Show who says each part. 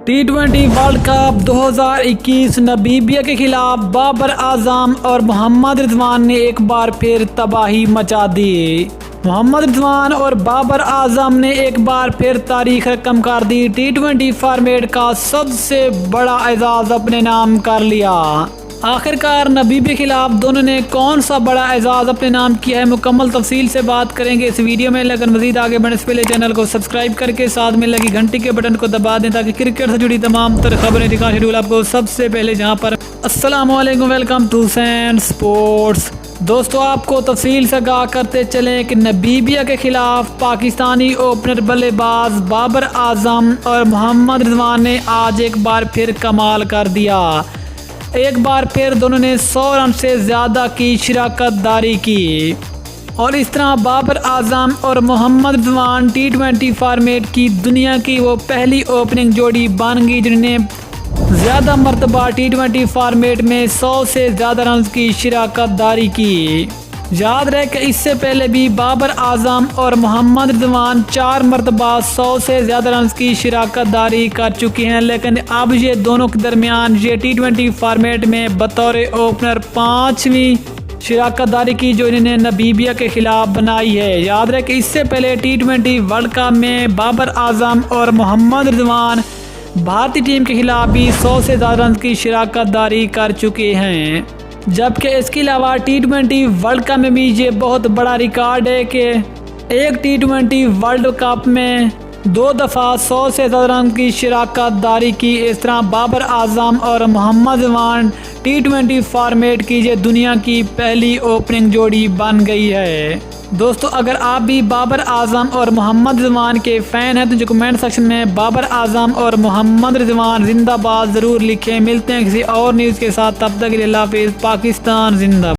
Speaker 1: T20 world cup 2021 Namibia के खिलाफ बाबर आजम और मोहम्मद रिजवान ने एक बार फिर तबाही मचा दी। मोहम्मद रिजवान और बाबर आजम ने एक बार फिर तारीख रकम कर दी। T20 फॉर्मेट का सबसे बड़ा एजाज अपने नाम कर लिया। आखिरकार नामीबिया के खिलाफ दोनों ने कौन सा बड़ा एजाज अपने नाम किया है, मुकम्मल तफसील से बात करेंगे इस वीडियो में। लेकिन मजीद आगे बढ़ने से पहले चैनल को सब्सक्राइब करके साथ में लगी घंटी के बटन को दबा दें ताकि क्रिकेट से जुड़ी तमाम तरह खबरें दिखा शेड्यूल आपको सबसे पहले जहां पर। अस्सलाम वालेकुम, वेलकम टू सैन स्पोर्ट्स। दोस्तों, आपको तफसील से आगाह करते चलें कि नामीबिया के खिलाफ पाकिस्तानी ओपनर बल्लेबाज बाबर आजम और मोहम्मद रिजवान ने आज एक बार फिर कमाल कर दिया। एक बार फिर दोनों ने 100 रन से ज़्यादा की शिराकतदारी की और इस तरह बाबर आजम और मोहम्मद रिजवान T20 फॉर्मेट की दुनिया की वो पहली ओपनिंग जोड़ी बन गई जिन्होंने ज़्यादा मरतबा T20 फॉर्मेट में 100 से ज़्यादा रन की शिराकतदारी की। याद रहे कि इससे पहले भी बाबर आजम और मोहम्मद रिजवान 4 मरतबा 100 से ज़्यादा रन की शिराकतदारी कर चुके हैं, लेकिन अब ये दोनों के दरमियान ये T20 फॉर्मेट में बतौर ओपनर 5वीं शिराकतदारी की जो इन्होंने नामीबिया के खिलाफ बनाई है। याद रहे कि इससे पहले T20 वर्ल्ड कप में बाबर आजम और मोहम्मद रिजवान भारतीय टीम के खिलाफ भी 100 से ज़्यादा रन की शिराकतदारी कर चुके हैं, जबकि इसके अलावा T20 वर्ल्ड कप में भी ये बहुत बड़ा रिकॉर्ड है कि एक T20 वर्ल्ड कप में 2 दफ़ा 100 से ज़्यादा रन की शिराकतदारी की। इस तरह बाबर आजम और मोहम्मद रिजवान T20 फॉर्मेट की ये दुनिया की पहली ओपनिंग जोड़ी बन गई है। दोस्तों, अगर आप भी बाबर आजम और मोहम्मद रिजवान के फ़ैन हैं तो जो कमेंट सेक्शन में बाबर आजम और मोहम्मद रिजवान जिंदाबाद ज़रूर लिखें। मिलते हैं किसी और न्यूज़ के साथ, तब तक के लिए अल्लाह हाफ़िज़। पाकिस्तान जिंदाबाद।